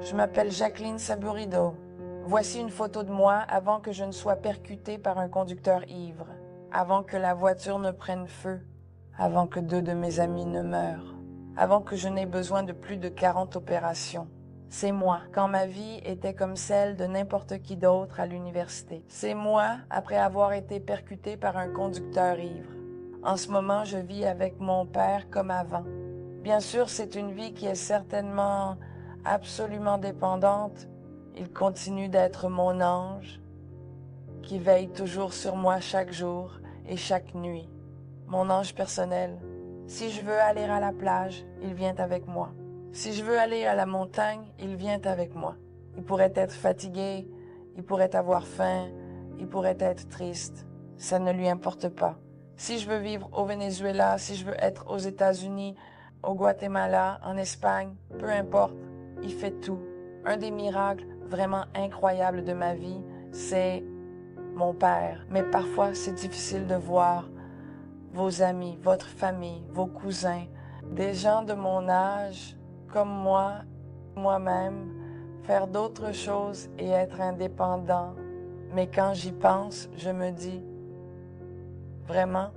Je m'appelle Jacqueline Saburido. Voici une photo de moi avant que je ne sois percutée par un conducteur ivre, avant que la voiture ne prenne feu, avant que 2 de mes amis ne meurent, avant que je n'ai besoin de plus de 40 opérations. C'est moi, quand ma vie était comme celle de n'importe qui d'autre à l'université. C'est moi, après avoir été percutée par un conducteur ivre. En ce moment, je vis avec mon père comme avant. Bien sûr, c'est une vie qui est certainement absolument dépendante. Il continue d'être mon ange, qui veille toujours sur moi chaque jour et chaque nuit. Mon ange personnel. Si je veux aller à la plage, il vient avec moi. Si je veux aller à la montagne, il vient avec moi. Il pourrait être fatigué, il pourrait avoir faim, il pourrait être triste. Ça ne lui importe pas. Si je veux vivre au Venezuela, si je veux être aux États-Unis, au Guatemala, en Espagne, peu importe, il fait tout. Un des miracles vraiment incroyables de ma vie, c'est mon père. Mais parfois, c'est difficile de voir vos amis, votre famille, vos cousins, des gens de mon âge, comme moi, moi-même, faire d'autres choses et être indépendant. Mais quand j'y pense, je me dis, vraiment,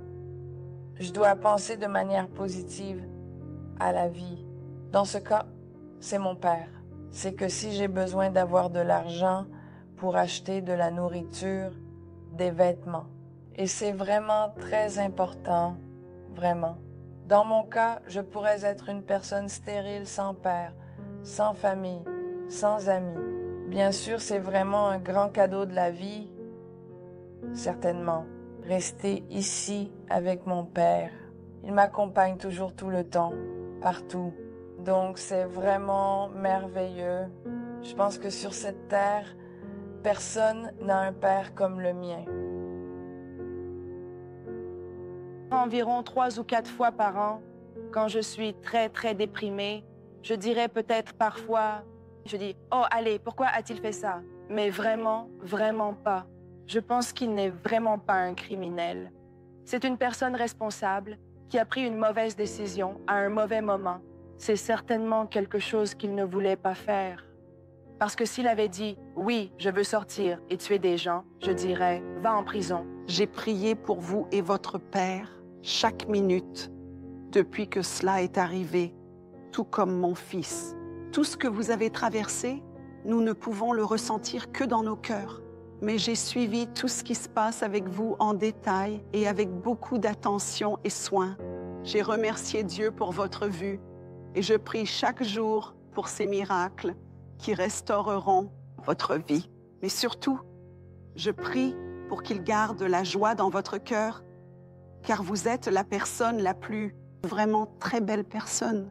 je dois penser de manière positive à la vie. Dans ce cas, c'est mon père. C'est que si j'ai besoin d'avoir de l'argent pour acheter de la nourriture, des vêtements, et c'est vraiment très important, vraiment. Dans mon cas, je pourrais être une personne stérile sans père, sans famille, sans amis. Bien sûr, c'est vraiment un grand cadeau de la vie, certainement. Rester ici avec mon père. Il m'accompagne toujours tout le temps, partout. Donc c'est vraiment merveilleux. Je pense que sur cette terre, personne n'a un père comme le mien. Environ 3 ou 4 fois par an, quand je suis très déprimée, je dirais peut-être parfois, je dis « Oh, allez, pourquoi a-t-il fait ça ?» Mais vraiment pas. Je pense qu'il n'est vraiment pas un criminel. C'est une personne responsable qui a pris une mauvaise décision à un mauvais moment. C'est certainement quelque chose qu'il ne voulait pas faire. Parce que s'il avait dit « Oui, je veux sortir et tuer des gens », je dirais « Va en prison ». J'ai prié pour vous et votre père chaque minute depuis que cela est arrivé, tout comme mon fils. Tout ce que vous avez traversé, nous ne pouvons le ressentir que dans nos cœurs. Mais j'ai suivi tout ce qui se passe avec vous en détail et avec beaucoup d'attention et soin. J'ai remercié Dieu pour votre vue et je prie chaque jour pour ces miracles qui restaureront votre vie. Mais surtout, je prie pour qu'il garde la joie dans votre cœur, car vous êtes la personne la plus, vraiment très belle personne.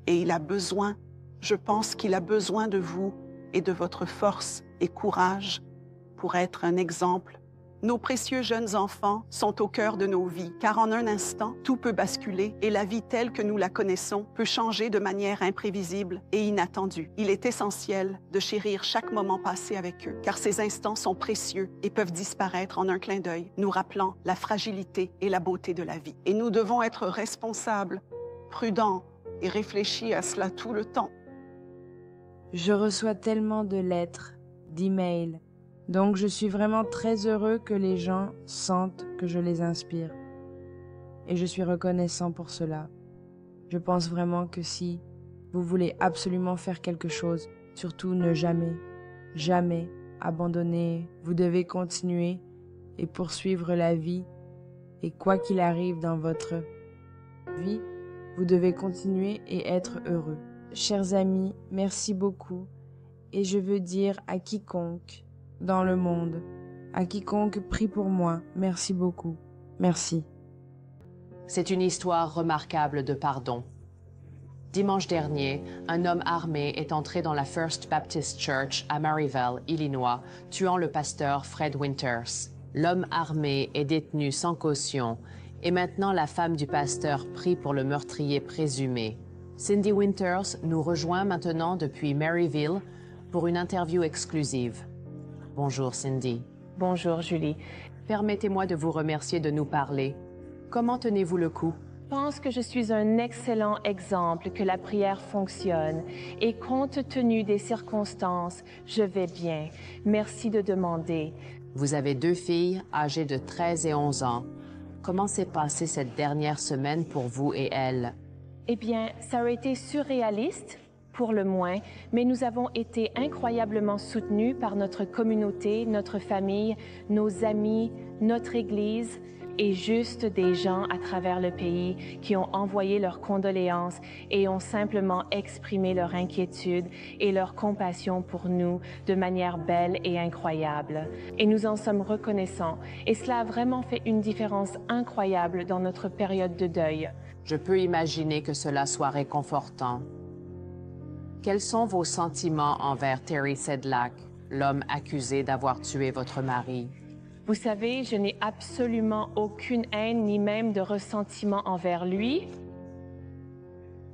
Et il a besoin, je pense qu'il a besoin de vous et de votre force et courage pour être un exemple. Nos précieux jeunes enfants sont au cœur de nos vies, car en un instant, tout peut basculer et la vie telle que nous la connaissons peut changer de manière imprévisible et inattendue. Il est essentiel de chérir chaque moment passé avec eux, car ces instants sont précieux et peuvent disparaître en un clin d'œil, nous rappelant la fragilité et la beauté de la vie. Et nous devons être responsables, prudents et réfléchis à cela tout le temps. Je reçois tellement de lettres, d'emails, donc je suis vraiment très heureux que les gens sentent que je les inspire. Et je suis reconnaissant pour cela. Je pense vraiment que si vous voulez absolument faire quelque chose, surtout ne jamais abandonner. Vous devez continuer et poursuivre la vie. Et quoi qu'il arrive dans votre vie, vous devez continuer et être heureux. Chers amis, merci beaucoup. Et je veux dire à quiconque dans le monde, à quiconque prie pour moi, merci beaucoup. Merci. C'est une histoire remarquable de pardon. Dimanche dernier, un homme armé est entré dans la First Baptist Church à Maryville, Illinois, tuant le pasteur Fred Winters. L'homme armé est détenu sans caution et maintenant la femme du pasteur prie pour le meurtrier présumé. Cindy Winters nous rejoint maintenant depuis Maryville pour une interview exclusive. Bonjour Cindy. Bonjour Julie. Permettez-moi de vous remercier de nous parler. Comment tenez-vous le coup? pense que je suis un excellent exemple que la prière fonctionne et compte tenu des circonstances, je vais bien. Merci de demander. Vous avez 2 filles âgées de 13 et 11 ans. Comment s'est passée cette dernière semaine pour vous et elles? Eh bien, ça aurait été surréaliste, pour le moins, mais nous avons été incroyablement soutenus par notre communauté, notre famille, nos amis, notre Église et juste des gens à travers le pays qui ont envoyé leurs condoléances et ont simplement exprimé leur inquiétude et leur compassion pour nous de manière belle et incroyable. Et nous en sommes reconnaissants. Et cela a vraiment fait une différence incroyable dans notre période de deuil. Je peux imaginer que cela soit réconfortant. Quels sont vos sentiments envers Terry Sedlak, l'homme accusé d'avoir tué votre mari? Vous savez, je n'ai absolument aucune haine ni même de ressentiment envers lui.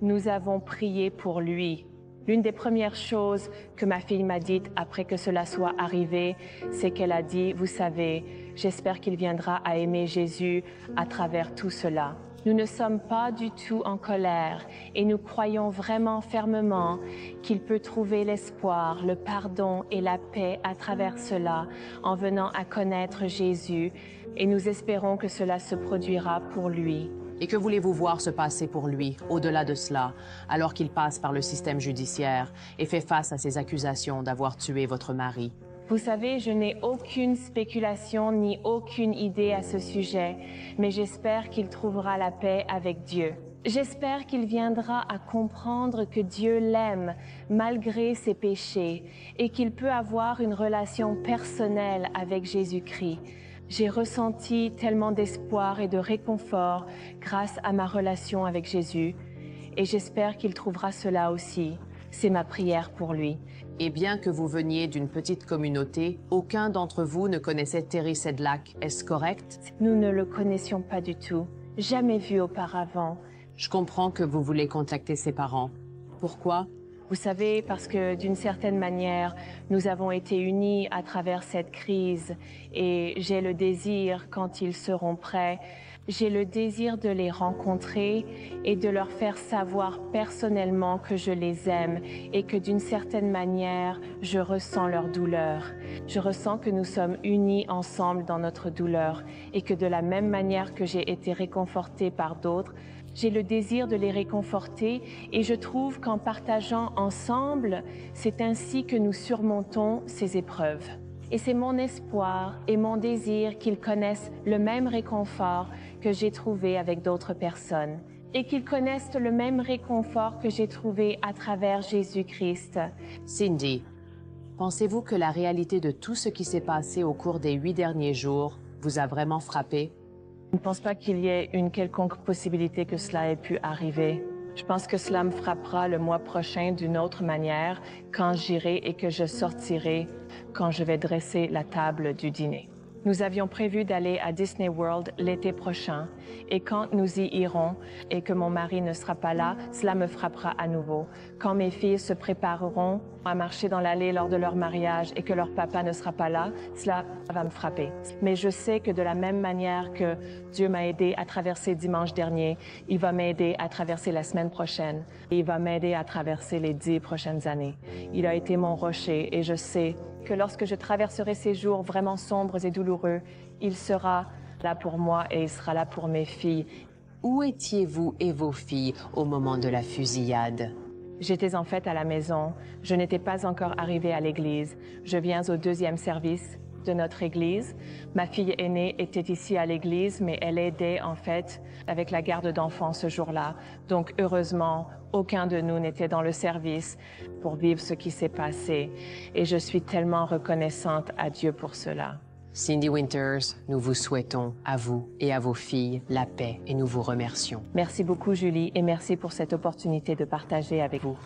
Nous avons prié pour lui. L'une des premières choses que ma fille m'a dites après que cela soit arrivé, c'est qu'elle a dit, vous savez, j'espère qu'il viendra à aimer Jésus à travers tout cela. Nous ne sommes pas du tout en colère et nous croyons vraiment fermement qu'il peut trouver l'espoir, le pardon et la paix à travers cela en venant à connaître Jésus et nous espérons que cela se produira pour lui. Et que voulez-vous voir se passer pour lui, au-delà de cela, alors qu'il passe par le système judiciaire et fait face à ces accusations d'avoir tué votre mari? Vous savez, je n'ai aucune spéculation ni aucune idée à ce sujet, mais j'espère qu'il trouvera la paix avec Dieu. J'espère qu'il viendra à comprendre que Dieu l'aime malgré ses péchés et qu'il peut avoir une relation personnelle avec Jésus-Christ. J'ai ressenti tellement d'espoir et de réconfort grâce à ma relation avec Jésus et j'espère qu'il trouvera cela aussi. C'est ma prière pour lui. Et bien que vous veniez d'une petite communauté, aucun d'entre vous ne connaissait Terry Sedlak. Est-ce correct? Nous ne le connaissions pas du tout. Jamais vu auparavant. Je comprends que vous voulez contacter ses parents. Pourquoi? Vous savez, parce que d'une certaine manière, nous avons été unis à travers cette crise et j'ai le désir, quand ils seront prêts, j'ai le désir de les rencontrer et de leur faire savoir personnellement que je les aime et que d'une certaine manière, je ressens leur douleur. Je ressens que nous sommes unis ensemble dans notre douleur et que de la même manière que j'ai été réconfortée par d'autres, j'ai le désir de les réconforter et je trouve qu'en partageant ensemble, c'est ainsi que nous surmontons ces épreuves. Et c'est mon espoir et mon désir qu'ils connaissent le même réconfort que j'ai trouvé avec d'autres personnes et qu'ils connaissent le même réconfort que j'ai trouvé à travers Jésus-Christ. Cindy, pensez-vous que la réalité de tout ce qui s'est passé au cours des 8 derniers jours vous a vraiment frappé? Je ne pense pas qu'il y ait une quelconque possibilité que cela ait pu arriver. Je pense que cela me frappera le mois prochain d'une autre manière quand j'irai et que je sortirai quand je vais dresser la table du dîner. Nous avions prévu d'aller à Disney World l'été prochain et quand nous y irons et que mon mari ne sera pas là, cela me frappera à nouveau. Quand mes filles se prépareront à marcher dans l'allée lors de leur mariage et que leur papa ne sera pas là, cela va me frapper. Mais je sais que de la même manière que Dieu m'a aidé à traverser dimanche dernier, il va m'aider à traverser la semaine prochaine et il va m'aider à traverser les 10 prochaines années. Il a été mon rocher et je sais que lorsque je traverserai ces jours vraiment sombres et douloureux, il sera là pour moi et il sera là pour mes filles. Où étiez-vous et vos filles au moment de la fusillade? J'étais en fait à la maison. Je n'étais pas encore arrivée à l'église. Je viens au 2e service de notre église. Ma fille aînée était ici à l'église, mais elle aidait en fait avec la garde d'enfants ce jour-là. Donc heureusement, aucun de nous n'était dans le service pour vivre ce qui s'est passé. Et je suis tellement reconnaissante à Dieu pour cela. Cindy Winters, nous vous souhaitons, à vous et à vos filles, la paix et nous vous remercions. Merci beaucoup, Julie, et merci pour cette opportunité de partager avec vous.